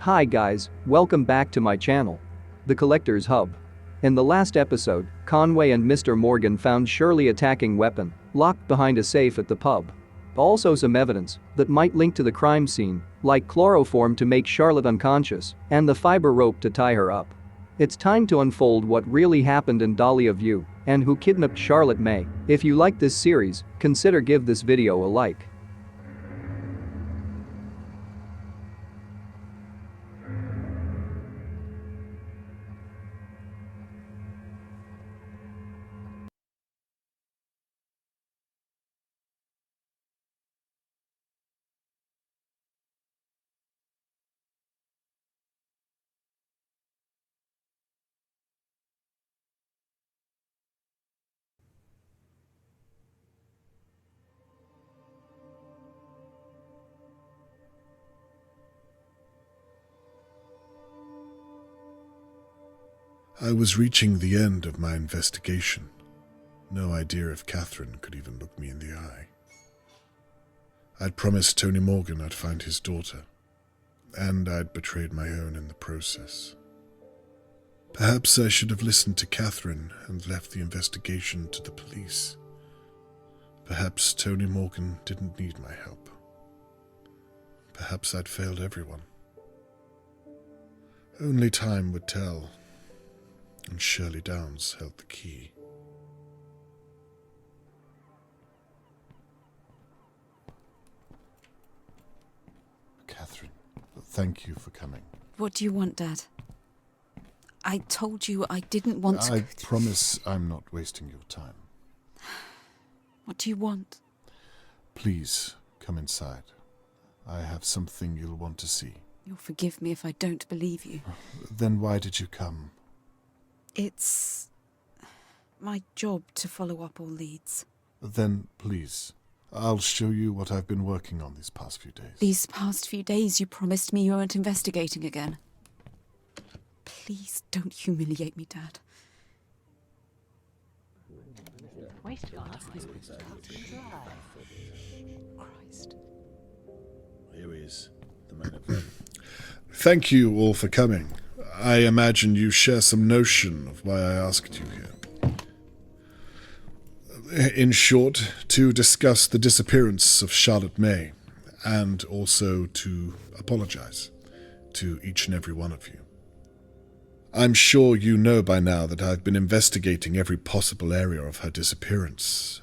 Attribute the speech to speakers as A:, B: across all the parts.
A: Hi guys, welcome back to my channel, The Collector's Hub. In the last episode, Conway and Mr. Morgan found Shirley attacking weapon, locked behind a safe at the pub. Also some evidence that might link to the crime scene, like chloroform to make Charlotte unconscious and the fiber rope to tie her up. It's time to unfold what really happened in Dahlia View and who kidnapped Charlotte May. If you like this series, consider give this video a like.
B: I was reaching the end of my investigation. No idea if Catherine could even look me in the eye. I'd promised Tony Morgan I'd find his daughter, and I'd betrayed my own in the process. Perhaps I should have listened to Catherine and left the investigation to the police. Perhaps Tony Morgan didn't need my help. Perhaps I'd failed everyone. Only time would tell. And Shirley Downs held the key. Catherine, thank you for coming.
C: What do you want, Dad? I told you I didn't want to...
B: I promise I'm not wasting your time.
C: What do you want?
B: Please, come inside. I have something you'll want to see.
C: You'll forgive me if I don't believe you.
B: Then why did you come?
C: It's my job to follow up all leads.
B: Then, please, I'll show you what I've been working on these past few days.
C: These past few days you promised me you weren't investigating again. Please don't humiliate me, Dad. Christ.
D: Here he is, the man of them.
B: Thank you all for coming. I imagine you share some notion of why I asked you here. In short, to discuss the disappearance of Charlotte May, and also to apologize to each and every one of you. I'm sure you know by now that I've been investigating every possible area of her disappearance,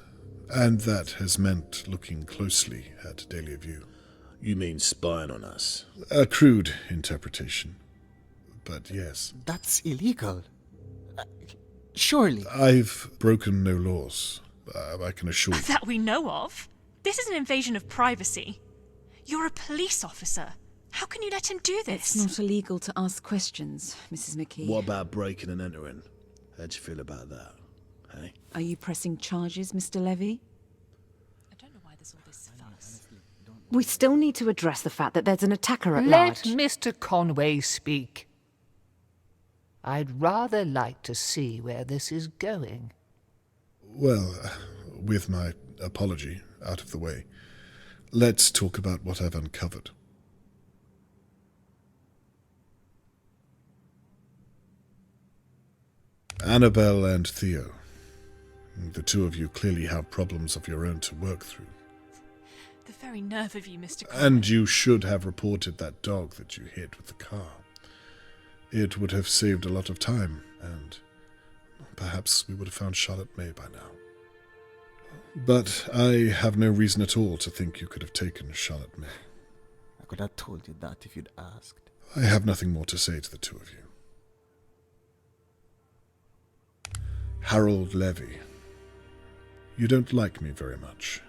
B: and that has meant looking closely at Dahlia View.
D: You mean spying on us?
B: A crude interpretation. But yes.
E: That's illegal. Surely.
B: I've broken no laws, I can assure you.
F: That we know of. This is an invasion of privacy. You're a police officer. How can you let him do this?
C: It's not illegal to ask questions, Mrs. McKee.
D: What about breaking and entering? How'd you feel about that, hey?
C: Are you pressing charges, Mr. Levy?
F: I don't know why there's all this fuss.
G: We still need to address the fact that there's an attacker at
H: Let
G: large.
H: Mr. Conway speak. I'd rather like to see where this is going.
B: Well, with my apology out of the way, let's talk about what I've uncovered. Annabelle and Theo. The two of you clearly have problems of your own to work through.
F: The very nerve of you, Mr. Conway.
B: And you should have reported that dog that you hit with the car. It would have saved a lot of time, and perhaps we would have found Charlotte May by now. But I have no reason at all to think you could have taken Charlotte May.
E: I could have told you that if you'd asked.
B: I have nothing more to say to the two of you. Harold Levy. You don't like me very much.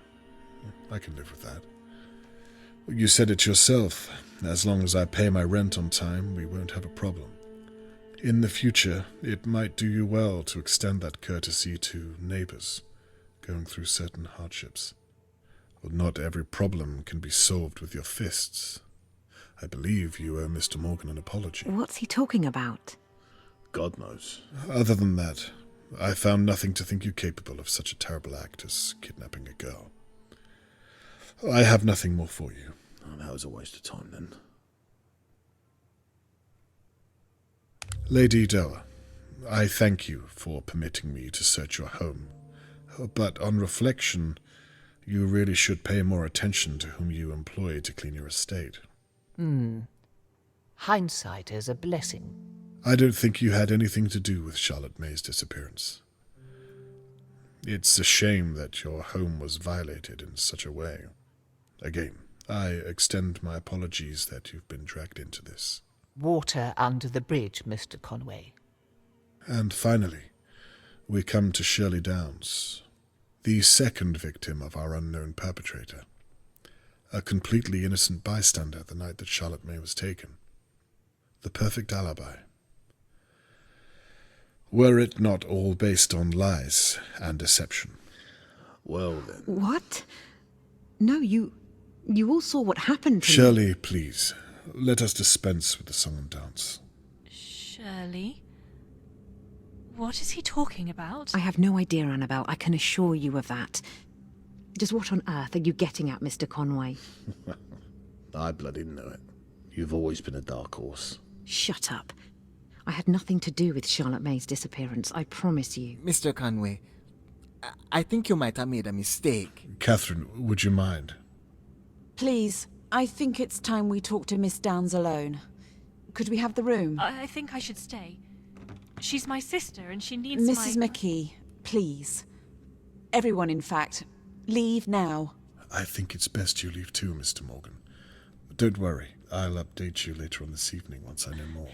B: I can live with that. You said it yourself. As long as I pay my rent on time, we won't have a problem. In the future, it might do you well to extend that courtesy to neighbours going through certain hardships. Well, not every problem can be solved with your fists. I believe you owe Mr. Morgan an apology.
G: What's he talking about?
D: God knows.
B: Other than that, I found nothing to think you capable of such a terrible act as kidnapping a girl. I have nothing more for you.
D: Oh, that was a waste of time then.
B: Lady Doa, I thank you for permitting me to search your home, but on reflection, you really should pay more attention to whom you employ to clean your estate.
H: Hindsight is a blessing.
B: I don't think you had anything to do with Charlotte May's disappearance. It's a shame that your home was violated in such a way. Again, I extend my apologies that you've been dragged into this.
H: Water under the bridge, Mr. Conway.
B: And finally, we come to Shirley Downs, the second victim of our unknown perpetrator. A completely innocent bystander the night that Charlotte May was taken. The perfect alibi. Were it not all based on lies and deception?
D: Well then.
G: What? No, you all saw what happened to me.
B: Shirley, please, let us dispense with the song and dance.
F: Shirley? What is he talking about?
G: I have no idea, Annabelle. I can assure you of that. Just what on earth are you getting at, Mr. Conway?
D: I bloody know it. You've always been a dark horse.
G: Shut up. I had nothing to do with Charlotte May's disappearance, I promise you.
E: Mr. Conway, I think you might have made a mistake.
B: Catherine, would you mind?
C: Please, I think it's time we talk to Miss Downs alone. Could we have the room?
F: I think I should stay. She's my sister and she needs
C: Mrs. McKee, please. Everyone, in fact. Leave now.
B: I think it's best you leave too, Mr. Morgan. Don't worry, I'll update you later on this evening once I know more.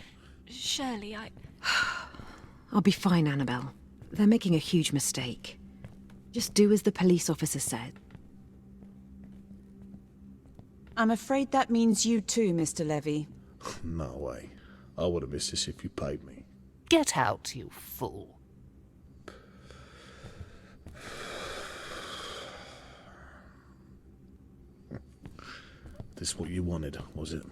F: Shirley,
G: I'll be fine, Annabelle. They're making a huge mistake. Just do as the police officer said.
C: I'm afraid that means you too, Mr. Levy.
D: No way. I would have missed this if you paid me.
H: Get out, you fool.
D: This what you wanted, was it?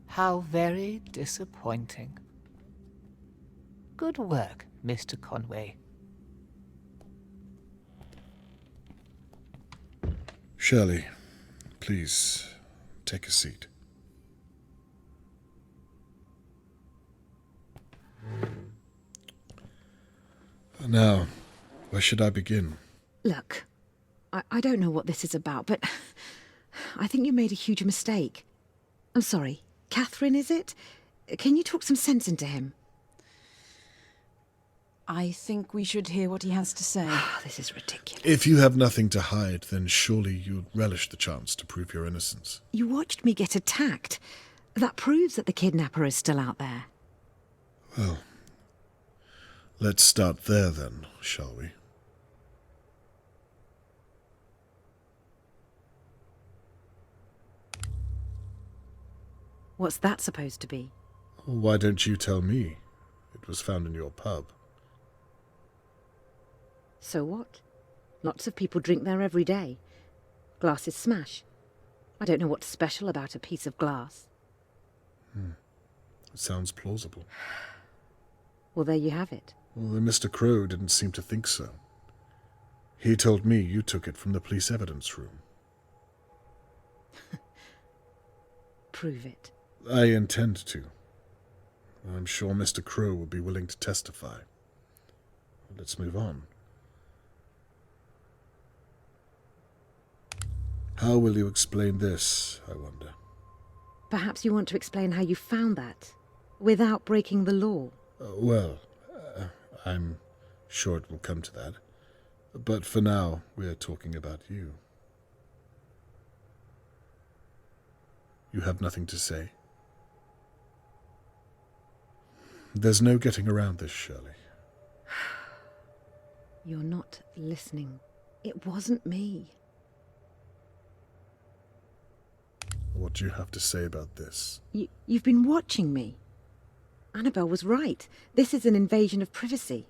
H: How very disappointing. Good work, Mr. Conway.
B: Shirley, please, take a seat. Now, where should I begin?
G: Look, I don't know what this is about, but I think you made a huge mistake. I'm sorry. Catherine, is it? Can you talk some sense into him?
C: I think we should hear what he has to say.
G: This is ridiculous.
B: If you have nothing to hide, then surely you'd relish the chance to prove your innocence.
G: You watched me get attacked. That proves that the kidnapper is still out there.
B: Well, let's start there then, shall we?
G: What's that supposed to be?
B: Why don't you tell me? It was found in your pub.
G: So what? Lots of people drink there every day. Glasses smash. I don't know what's special about a piece of glass.
B: It sounds plausible.
G: Well, there you have it.
B: Well, Mr. Crow didn't seem to think so. He told me you took it from the police evidence room.
G: Prove it.
B: I intend to. I'm sure Mr. Crow will be willing to testify. Let's move on. How will you explain this, I wonder?
G: Perhaps you want to explain how you found that, without breaking the law.
B: I'm sure it will come to that. But for now, we're talking about you. You have nothing to say? There's no getting around this, Shirley.
G: You're not listening. It wasn't me.
B: What do you have to say about this?
G: You've been watching me. Annabelle was right. This is an invasion of privacy.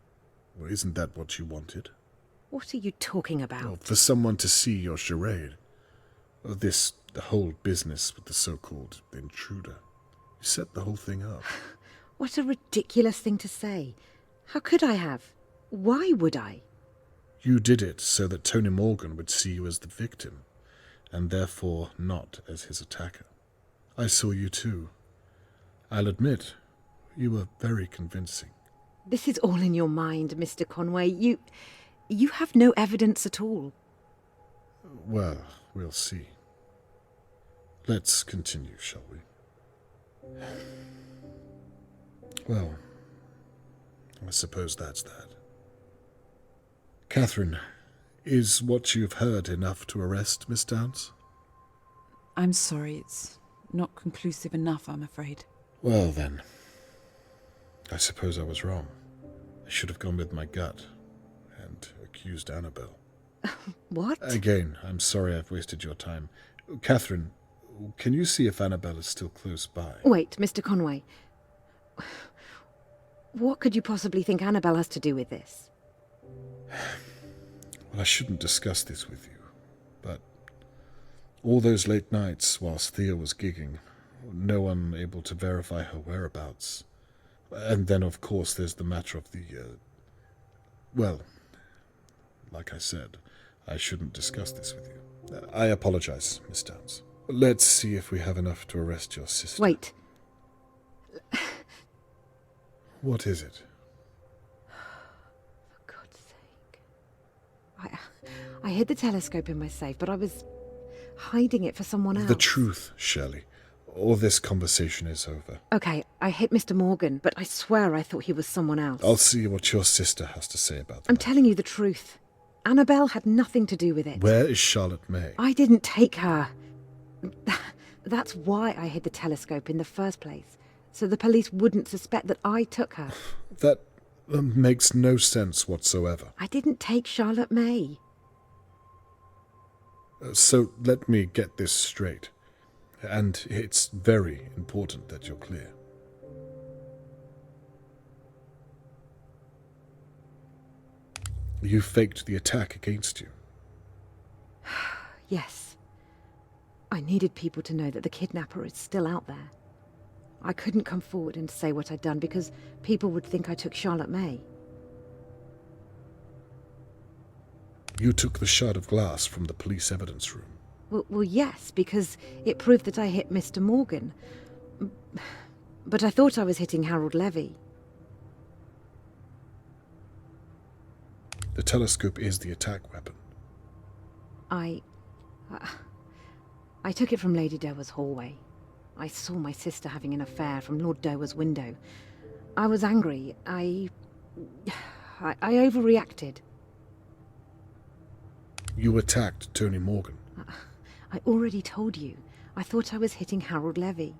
B: Well, isn't that what you wanted?
G: What are you talking about?
B: Well, for someone to see your charade. The whole business with the so-called intruder. You set the whole thing up.
G: What a ridiculous thing to say. How could I have? Why would I?
B: You did it so that Tony Morgan would see you as the victim, and therefore not as his attacker. I saw you too, I'll admit, you were very convincing.
G: This is all in your mind, Mr. Conway. You have no evidence at all.
B: Well, we'll see. Let's continue, shall we? Well, I suppose that's that. Catherine, is what you've heard enough to arrest Miss Downs?
C: I'm sorry, it's not conclusive enough, I'm afraid.
B: Well then, I suppose I was wrong. I should have gone with my gut and accused Annabelle.
G: What?
B: Again, I'm sorry I've wasted your time. Catherine, can you see if Annabelle is still close by?
G: Wait, Mr. Conway. What could you possibly think Annabelle has to do with this?
B: Well, I shouldn't discuss this with you, but all those late nights whilst Thea was gigging, no one able to verify her whereabouts. And then, of course, there's the matter of the, well, like I said, I shouldn't discuss this with you. I apologize, Miss Downs. Let's see if we have enough to arrest your sister.
G: Wait.
B: What is it?
G: For God's sake. I hid the telescope in my safe, but I was hiding it for someone else.
B: The truth, Shirley, or this conversation is over.
G: Okay, I hit Mr. Morgan, but I swear I thought he was someone else.
B: I'll see what your sister has to say about that.
G: I'm telling you the truth. Annabelle had nothing to do with it.
B: Where is Charlotte May?
G: I didn't take her. That's why I hid the telescope in the first place, so the police wouldn't suspect that I took her.
B: That makes no sense whatsoever.
G: I didn't take Charlotte May.
B: So let me get this straight. And it's very important that you're clear. You faked the attack against you.
G: Yes. I needed people to know that the kidnapper is still out there. I couldn't come forward and say what I'd done because people would think I took Charlotte May.
B: You took the shard of glass from the police evidence room.
G: Well, yes, because it proved that I hit Mr. Morgan. But I thought I was hitting Harold Levy.
B: The telescope is the attack weapon.
G: I took it from Lady Dowa's hallway. I saw my sister having an affair from Lord Dowa's window. I was angry. I overreacted.
B: You attacked Tony Morgan.
G: I already told you. I thought I was hitting Harold Levy.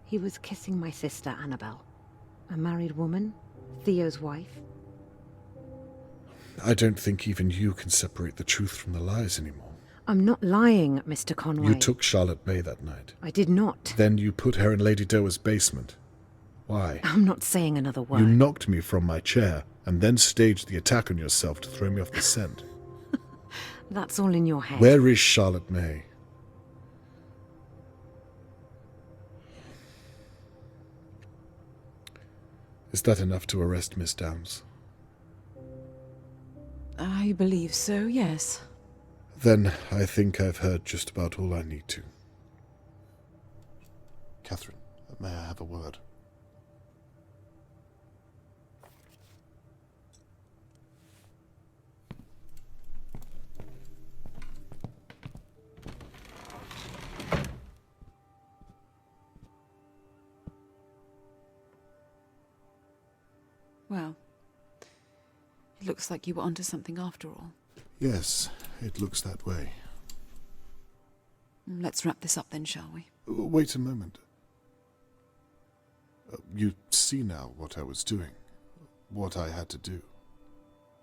G: He was kissing my sister, Annabelle. A married woman, Theo's wife.
B: I don't think even you can separate the truth from the lies anymore.
G: I'm not lying, Mr. Conway.
B: You took Charlotte May that night.
G: I did not.
B: Then you put her in Lady Dowa's basement. Why?
G: I'm not saying another word.
B: You knocked me from my chair and then staged the attack on yourself to throw me off the scent.
G: That's all in your head.
B: Where is Charlotte May? Is that enough to arrest Miss Downs?
C: I believe so, yes.
B: Then I think I've heard just about all I need to. Catherine, may I have a word?
C: Well, it looks like you were onto something after all.
B: Yes, it looks that way.
C: Let's wrap this up then, shall we?
B: Wait a moment. You see now what I was doing, what I had to do.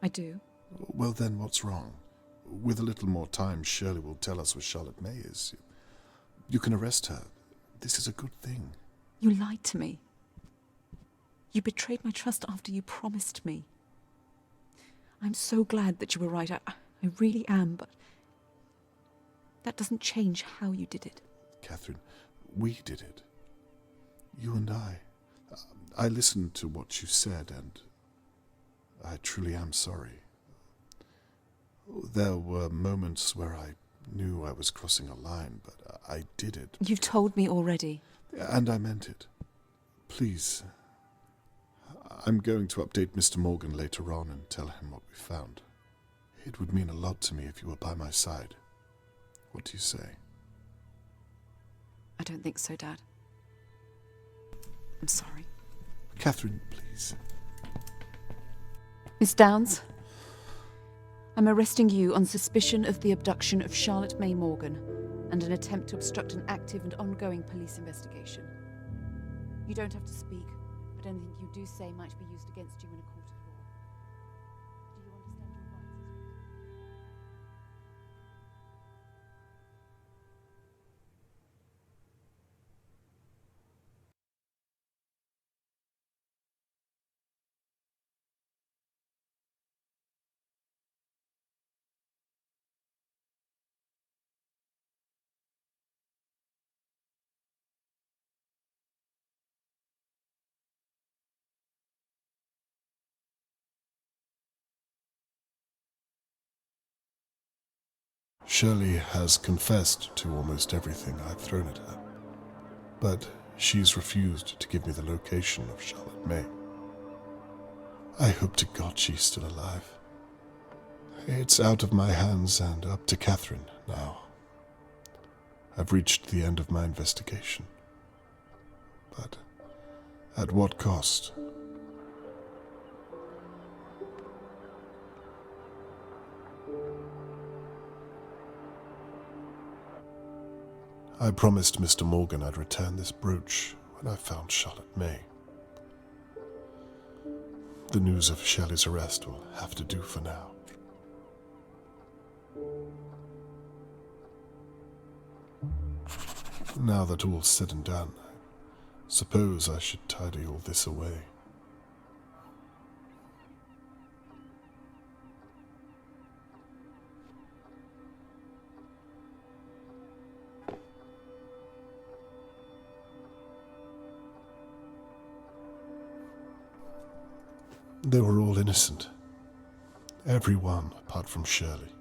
C: I do.
B: Well then, what's wrong? With a little more time, Shirley will tell us where Charlotte May is. You can arrest her. This is a good thing.
C: You lied to me. You betrayed my trust after you promised me. I'm so glad that you were right. I really am, but that doesn't change how you did it.
B: Catherine, we did it. You and I. I listened to what you said, and I truly am sorry. There were moments where I knew I was crossing a line, but I did it.
C: You've told me already.
B: And I meant it. Please. I'm going to update Mr. Morgan later on and tell him what we found. It would mean a lot to me if you were by my side. What do you say?
C: I don't think so, Dad. I'm sorry.
B: Catherine, please.
C: Miss Downs, I'm arresting you on suspicion of the abduction of Charlotte May Morgan and an attempt to obstruct an active and ongoing police investigation. You don't have to speak, but anything you do say might be used against you in a court of law. Do you understand your rights?
B: Shirley has confessed to almost everything I've thrown at her, but she's refused to give me the location of Charlotte May. I hope to God she's still alive. It's out of my hands and up to Catherine now. I've reached the end of my investigation. But at what cost? I promised Mr. Morgan I'd return this brooch when I found Charlotte May. The news of Shelley's arrest will have to do for now. Now that all's said and done, I suppose I should tidy all this away. They were all innocent. Everyone apart from Shirley.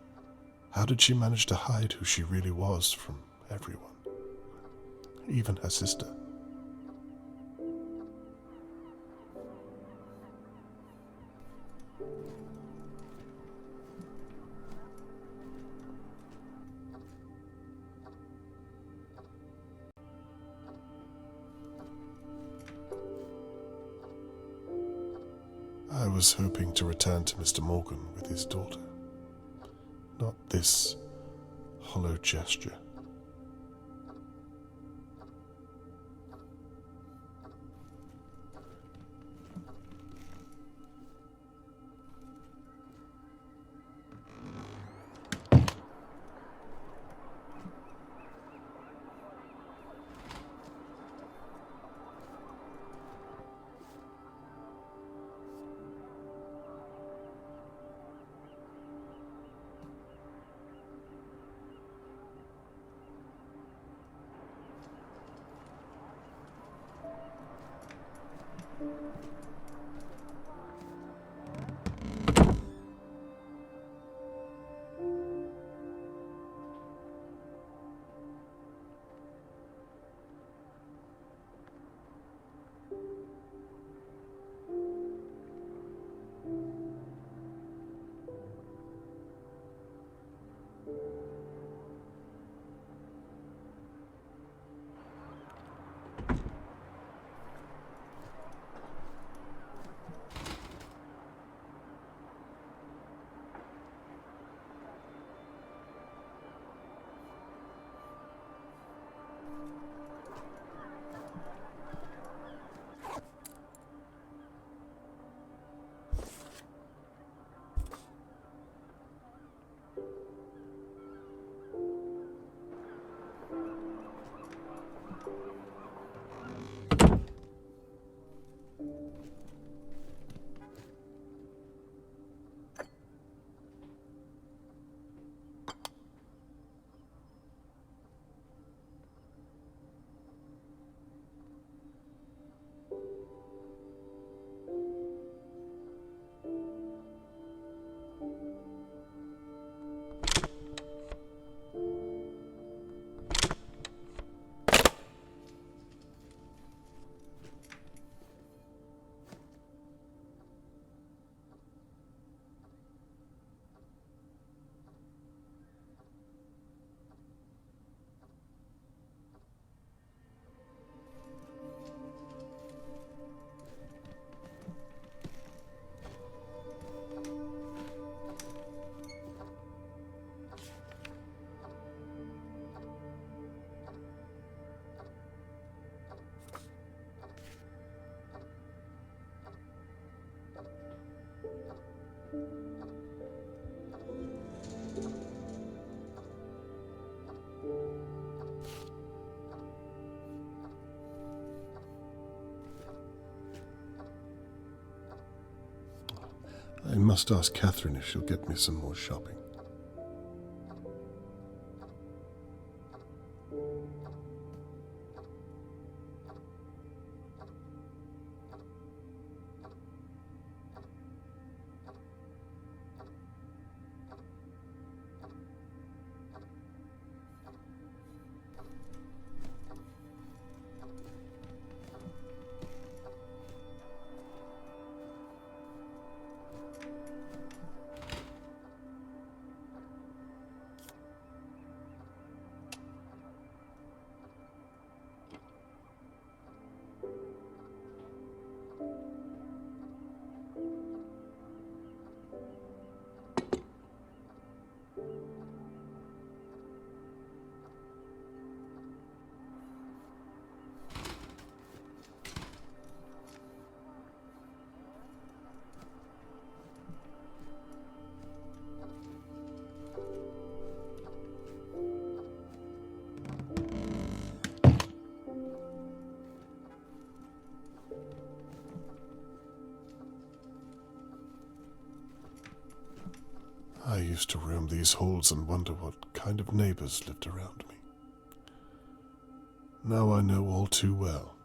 B: How did she manage to hide who she really was from everyone? Even her sister. I was hoping to return to Mr. Morgan with his daughter. Not this hollow gesture. I must ask Catherine if she'll get me some more shopping. I used to roam these halls and wonder what kind of neighbours lived around me. Now I know all too well.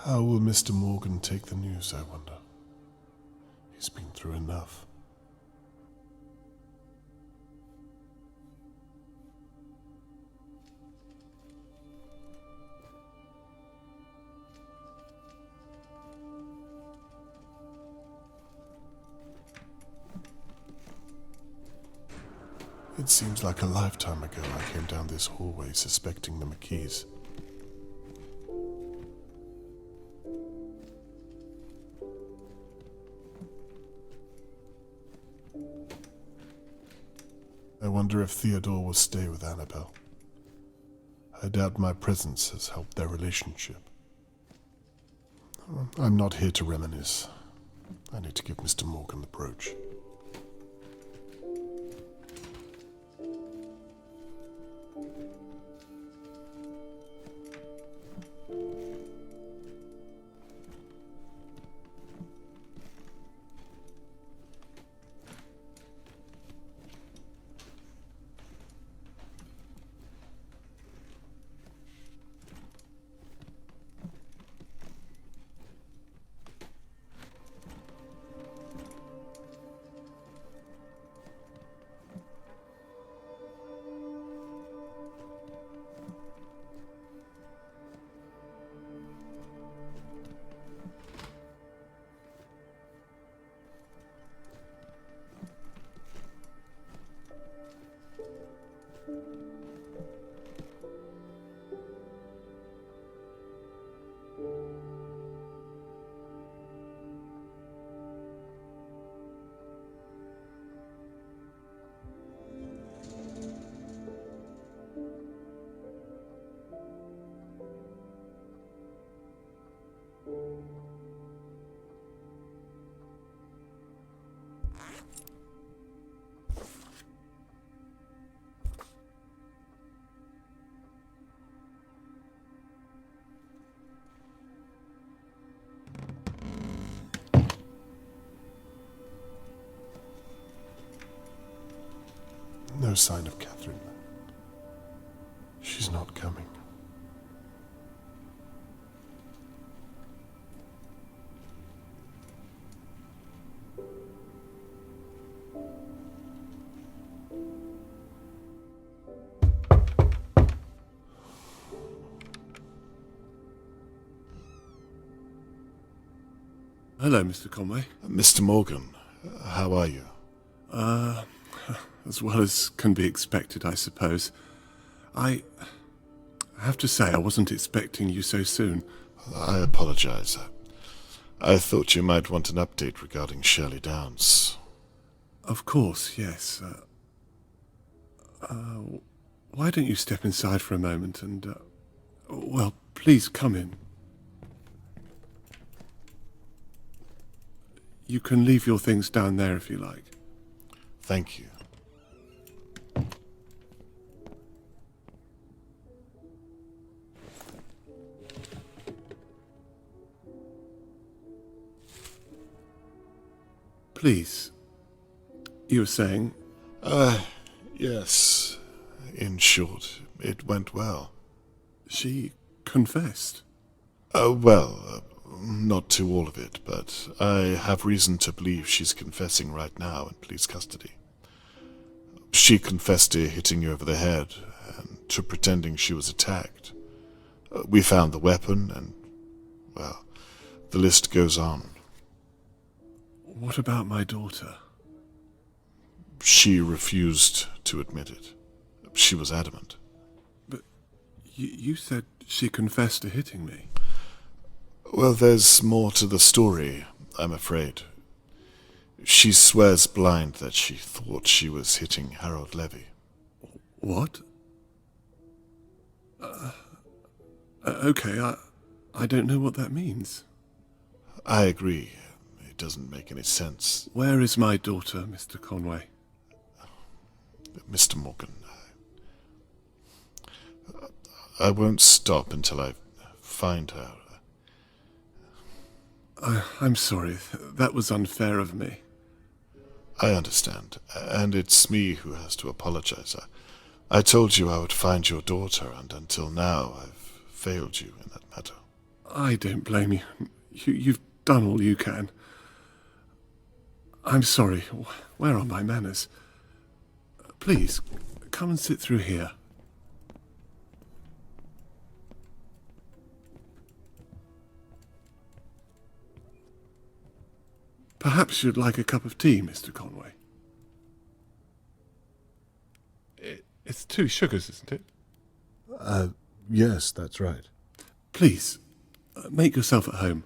B: How will Mr. Morgan take the news, I wonder? He's been through enough. It seems like a lifetime ago I came down this hallway suspecting the McKees. I wonder if Theodore will stay with Annabelle. I doubt my presence has helped their relationship. I'm not here to reminisce. I need to give Mr. Morgan the brooch. No sign of Catherine. She's not coming.
I: hello, Mr. Conway.
B: Mr. Morgan, how are you?
I: As well as can be expected, I suppose. I have to say I wasn't expecting you so soon.
B: I apologize. I thought you might want an update regarding Shirley Downs.
I: Of course, yes. Why don't you step inside for a moment and, well, please come in. You can leave your things down there if you like.
B: Thank you.
I: Please. You were saying?
B: Yes. In short, it went well.
I: She confessed?
B: Not to all of it, but I have reason to believe she's confessing right now in police custody. She confessed to hitting you over the head and to pretending she was attacked. We found the weapon and, well, the list goes on.
I: What about my daughter?
B: She refused to admit it. She was adamant.
I: But you said she confessed to hitting me.
B: Well, there's more to the story, I'm afraid. She swears blind that she thought she was hitting Harold Levy.
I: What? Okay, I don't know what that means.
B: I agree. It doesn't make any sense.
I: Where is my daughter, Mr. Conway?
B: Mr. Morgan, I won't stop until I find her.
I: I'm sorry. That was unfair of me.
B: I understand, and it's me who has to apologize. I told you I would find your daughter, and until now I've failed you in that matter.
I: I don't blame you. You've done all you can. I'm sorry. Where are my manners? Please, come and sit through here. Perhaps you'd like a cup of tea, Mr. Conway. It's 2 sugars, isn't it?
B: Yes, that's right.
I: Please, make yourself at home.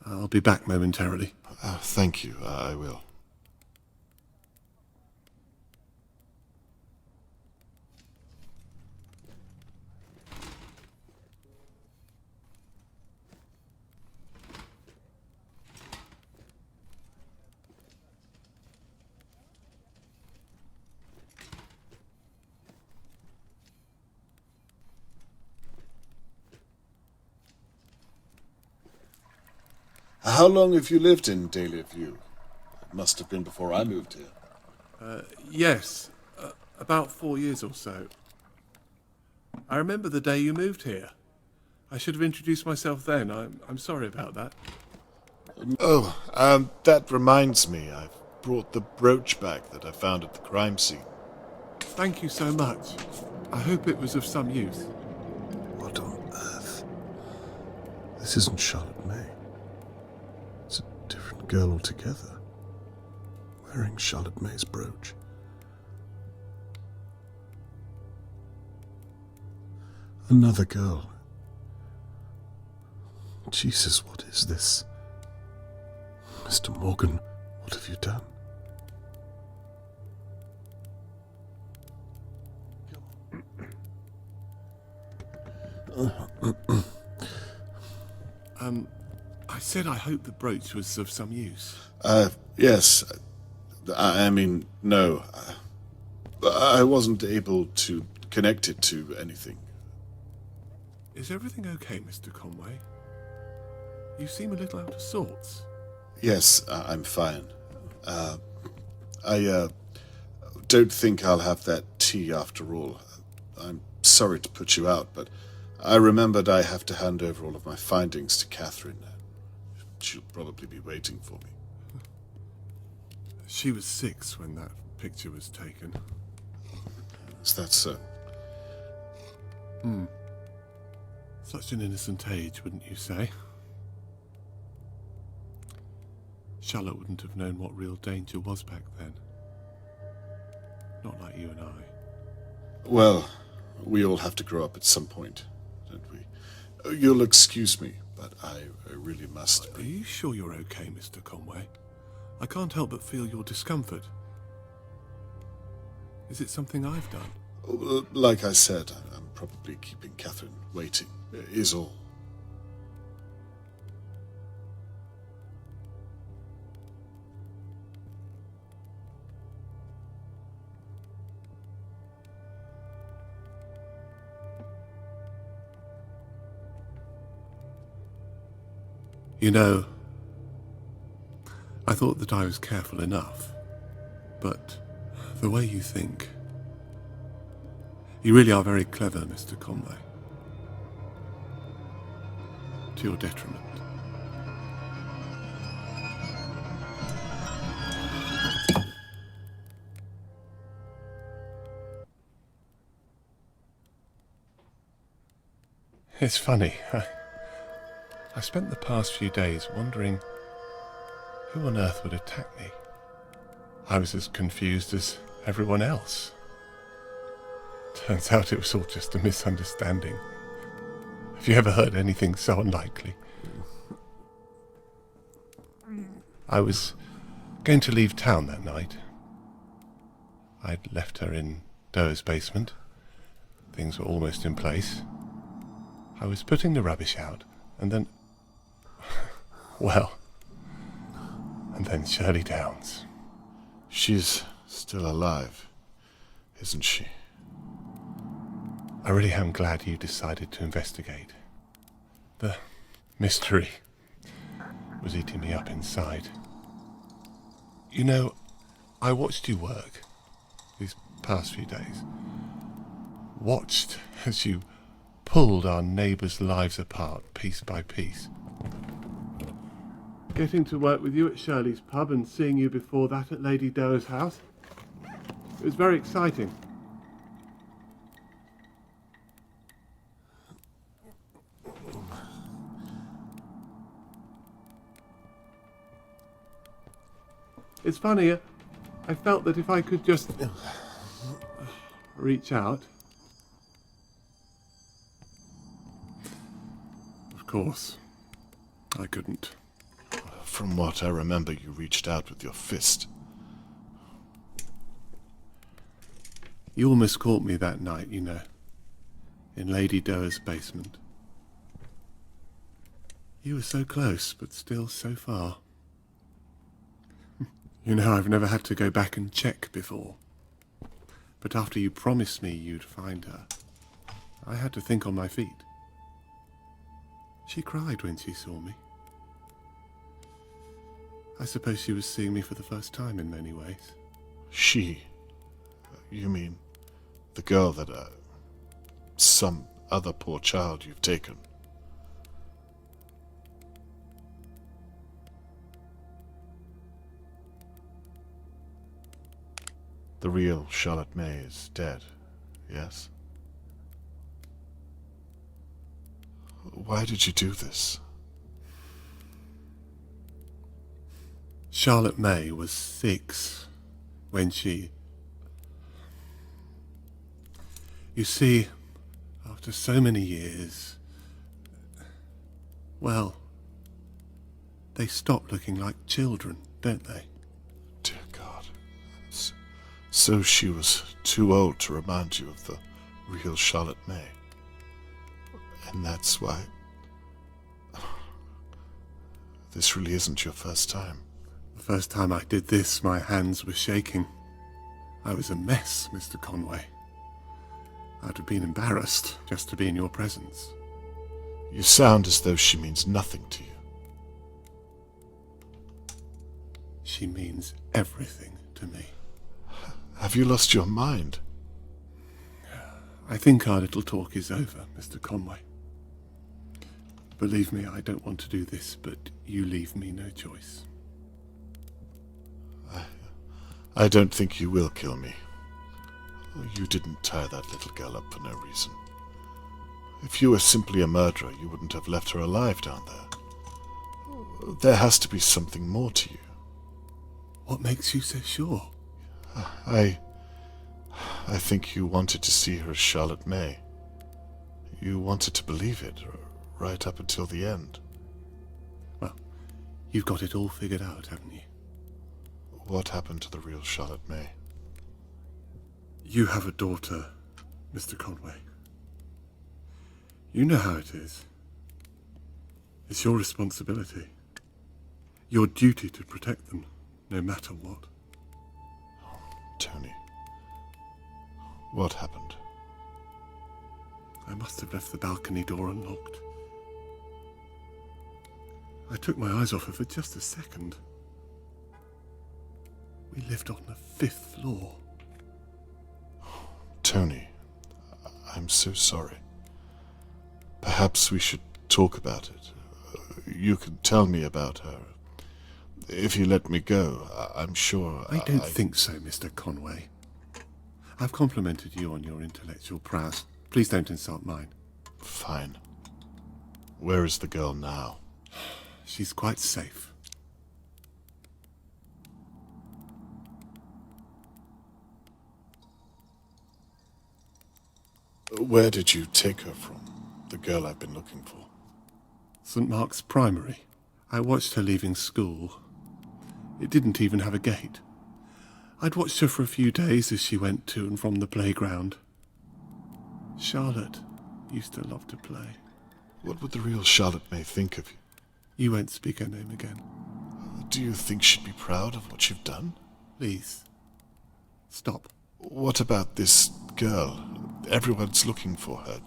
I: I'll be back momentarily.
B: Thank you, I will. How long have you lived in Dahlia View? It must have been before I moved here.
I: Yes, about 4 years or so. I remember the day you moved here. I should have introduced myself then. I'm sorry about that.
B: That reminds me. I've brought the brooch back that I found at the crime scene.
I: Thank you so much. I hope it was of some use.
B: What on earth? This isn't Charlotte May. It's a different girl altogether. Wearing Charlotte May's brooch. Another girl. Jesus, what is this? Mr. Morgan, what have you done?
I: I said I hope the brooch was of some use.
B: Yes. I mean, no. I wasn't able to connect it to anything.
I: Is everything okay, Mr. Conway? You seem a little out of sorts.
B: Yes, I'm fine. I don't think I'll have that tea after all. I'm sorry to put you out, but I remembered I have to hand over all of my findings to Catherine. She'll probably be waiting for me.
I: She was 6 when that picture was taken.
B: Is that so?
I: Such an innocent age, wouldn't you say? Charlotte wouldn't have known what real danger was back then. Not like you and I.
B: Well, we all have to grow up at some point, don't we? You'll excuse me, but I really must.
I: Are you sure you're okay, Mr. Conway? I can't help but feel your discomfort. Is it something I've done?
B: Like I said, I'm probably keeping Catherine waiting, is all.
I: You know, I thought that I was careful enough, but the way you think... You really are very clever, Mr. Conway. To your detriment. It's funny. I spent the past few days wondering who on earth would attack me. I was as confused as everyone else. Turns out it was all just a misunderstanding. Have you ever heard anything so unlikely? I was going to leave town that night. I'd left her in Doe's basement. Things were almost in place. I was putting the rubbish out, and then... well... And then Shirley Downs.
B: She's still alive, isn't she?
I: I really am glad you decided to investigate. The mystery was eating me up inside. You know, I watched you work these past few days. Watched as you pulled our neighbours' lives apart piece by piece. Getting to work with you at Shirley's pub and seeing you before that at Lady Doe's house. It was very exciting. It's funny, I felt that if I could just reach out. Of course, I couldn't.
B: From what I remember, you reached out with your fist.
I: You almost caught me that night, you know, in Lady Doe's basement. You were so close, but still so far. You know, I've never had to go back and check before. But after you promised me you'd find her, I had to think on my feet. She cried when she saw me. I suppose she was seeing me for the first time in many ways.
B: She? You mean the girl that, some other poor child you've taken? The real Charlotte May is dead, yes? Why did you do this?
I: Charlotte May was 6 when she... You see, after so many years, well, they stop looking like children, don't they?
B: Dear God. So she was too old to remind you of the real Charlotte May. And that's why... This really isn't your first time.
I: The first time I did this, my hands were shaking. I was a mess, Mr. Conway. I'd have been embarrassed just to be in your presence.
B: You sound as though she means nothing to you.
I: She means everything to me.
B: Have you lost your mind?
I: I think our little talk is over, Mr. Conway. Believe me, I don't want to do this, but you leave me no choice.
B: I don't think you will kill me. You didn't tie that little girl up for no reason. If you were simply a murderer, you wouldn't have left her alive down there. There has to be something more to you.
I: What makes you so sure?
B: I think you wanted to see her as Charlotte May. You wanted to believe it, right up until the end.
I: Well, you've got it all figured out, haven't you?
B: What happened to the real Charlotte May?
I: You have a daughter, Mr. Conway. You know how it is. It's your responsibility. Your duty to protect them, no matter what.
B: Tony, what happened?
I: I must have left the balcony door unlocked. I took my eyes off her for just a second. We lived on the 5th floor.
B: Tony, I'm so sorry. Perhaps we should talk about it. You can tell me about her. If you let me go, I'm sure
I: I don't think so, Mr. Conway. I've complimented you on your intellectual prowess. Please don't insult mine.
B: Fine. Where is the girl now?
I: She's quite safe.
B: Where did you take her from? The girl I've been looking for.
I: St. Mark's Primary. I watched her leaving school. It didn't even have a gate. I'd watched her for a few days as she went to and from the playground. Charlotte used to love to play.
B: What would the real Charlotte May think of you?
I: You won't speak her name again.
B: Do you think she'd be proud of what you've done?
I: Please. Stop.
B: What about this girl? Everyone's looking for her.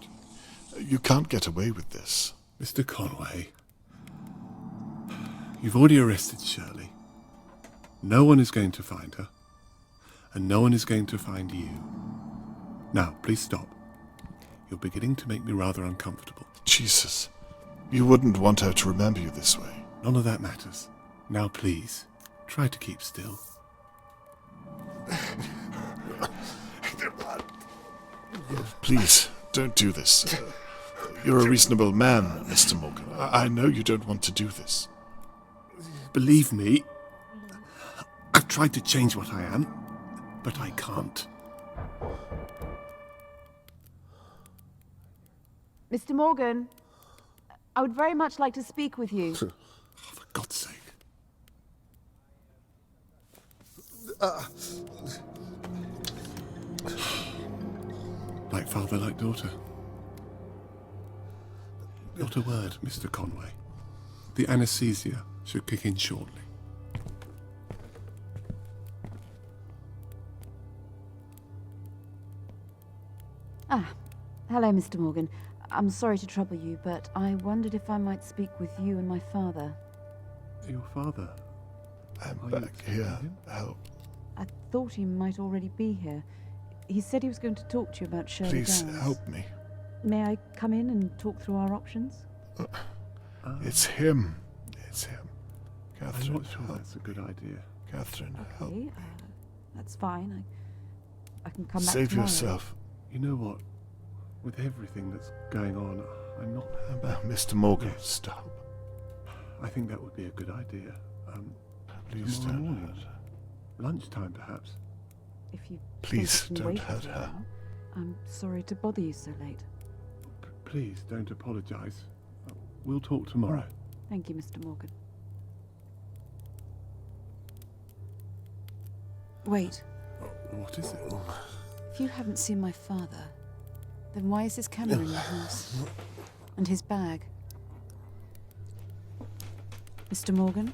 B: You can't get away with this.
I: Mr. Conway, you've already arrested Shirley. No one is going to find her, and no one is going to find you. Now, please stop. You're beginning to make me rather uncomfortable.
B: Jesus, you wouldn't want her to remember you this way.
I: None of that matters. Now, please, try to keep still.
B: Please, don't do this. You're a reasonable man, Mr. Morgan. I know you don't want to do this.
I: Believe me, I've tried to change what I am, but I can't.
G: Mr. Morgan, I would very much like to speak with you.
I: For God's sake. Like father, like daughter. Not a word, Mr. Conway. The anesthesia should kick in shortly.
G: Hello, Mr. Morgan. I'm sorry to trouble you, but I wondered if I might speak with you and my father.
I: Your father?
B: I'm back here. Help.
G: I thought he might already be here. He said he was going to talk to you about Shirley
B: Please
G: Downs.
B: help me.
G: May I come in and talk through our options?
B: It's him. It's him. Catherine,
I: I'm not sure that's a good idea.
B: Catherine, help.
G: Okay, that's fine. I can come back
B: Save
G: tomorrow.
B: yourself.
I: You know what? With everything that's going on, I'm not...
B: Mr. Morgan,
I: Yes.
B: stop.
I: I think that would be a good idea.
B: Please
I: tomorrow
B: don't
I: morning.
B: hurt her.
I: Lunchtime, perhaps.
G: If you
B: Please
G: think I can
B: don't
G: wait
B: hurt
G: until
B: her.
G: now, I'm sorry to bother you so late.
I: Please don't apologise. We'll talk tomorrow.
G: Thank you, Mr. Morgan. Wait,
I: What is it?
G: if you haven't seen my father, then why is his camera in your house? And his bag? Mr. Morgan?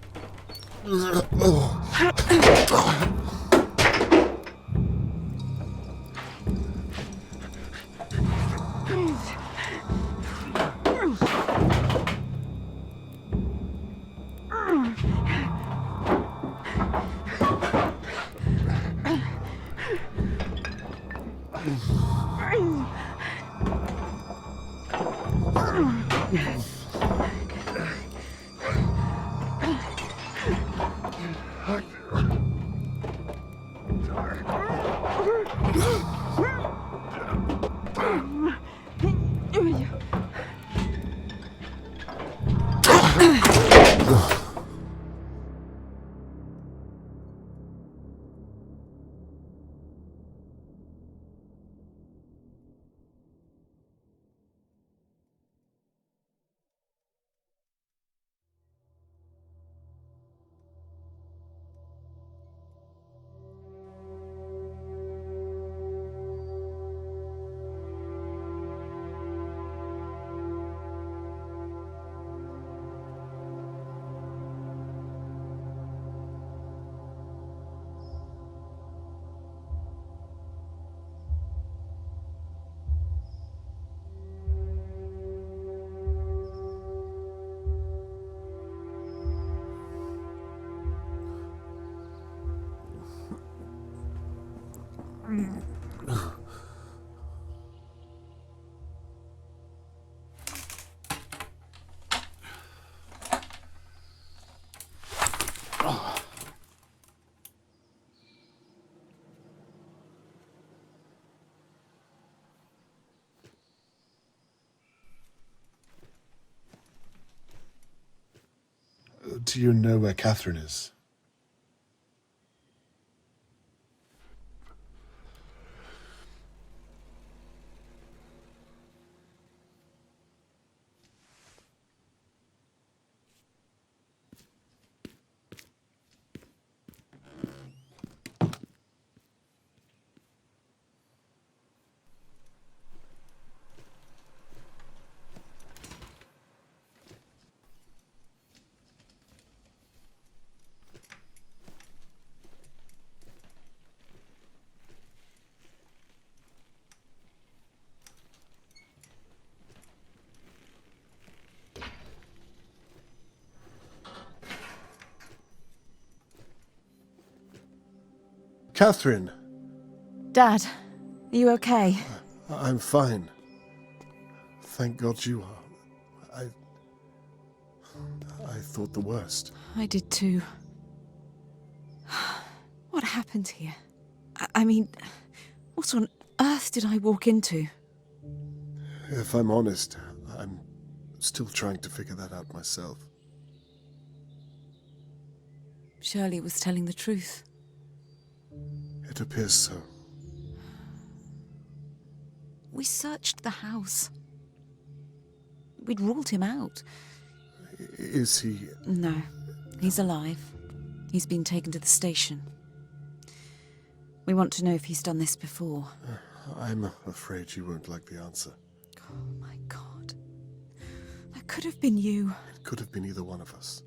B: Do you know where Catherine is? Catherine!
G: Dad, are you okay?
B: I'm fine. Thank God you are. I thought the worst.
C: I did too. What happened here? I mean, what on earth did I walk into?
B: If I'm honest, I'm still trying to figure that out myself.
C: Shirley was telling the truth.
B: It appears so.
C: We searched the house. We'd ruled him out.
B: Is he...
C: No, he's alive. He's been taken to the station. We want to know if he's done this before.
B: I'm afraid you won't like the answer.
C: Oh my God. That could have been you.
B: It could have been either one of us.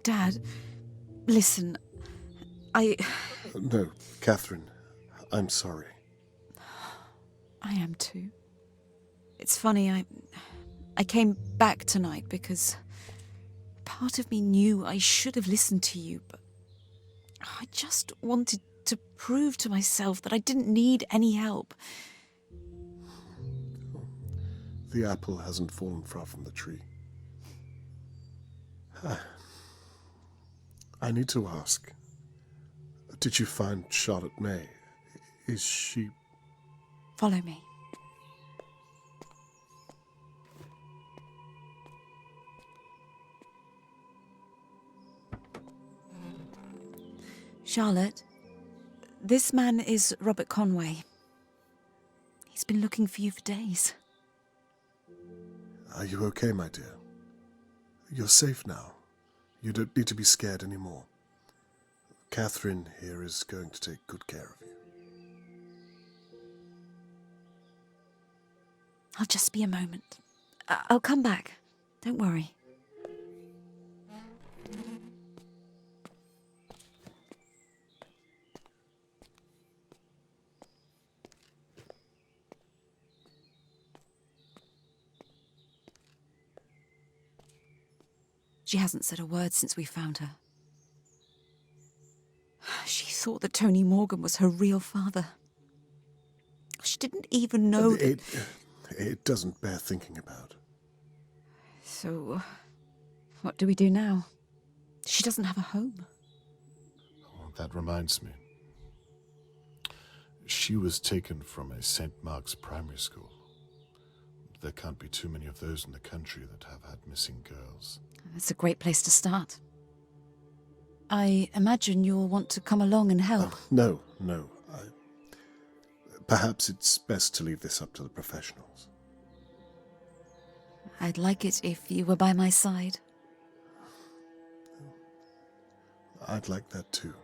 C: Dad, listen,
B: No, Catherine, I'm sorry.
C: I am too. It's funny, I came back tonight because part of me knew I should have listened to you, but I just wanted to prove to myself that I didn't need any help.
B: The apple hasn't fallen far from the tree. I need to ask, did you find Charlotte May? Is she...
C: Follow me. Charlotte, this man is Robert Conway. He's been looking for you for days.
B: Are you okay, my dear? You're safe now. You don't need to be scared anymore. Catherine here is going to take good care of you.
C: I'll just be a moment. I'll come back. Don't worry. She hasn't said a word since we found her. She thought that Tony Morgan was her real father. She didn't even know that...
B: It doesn't bear thinking about.
C: So, what do we do now? She doesn't have a home.
B: Oh, that reminds me. She was taken from a St. Mark's primary school. There can't be too many of those in the country that have had missing girls.
C: That's a great place to start. I imagine you'll want to come along and help.
B: No. Perhaps it's best to leave this up to the professionals.
C: I'd like it if you were by my side.
B: I'd like that too.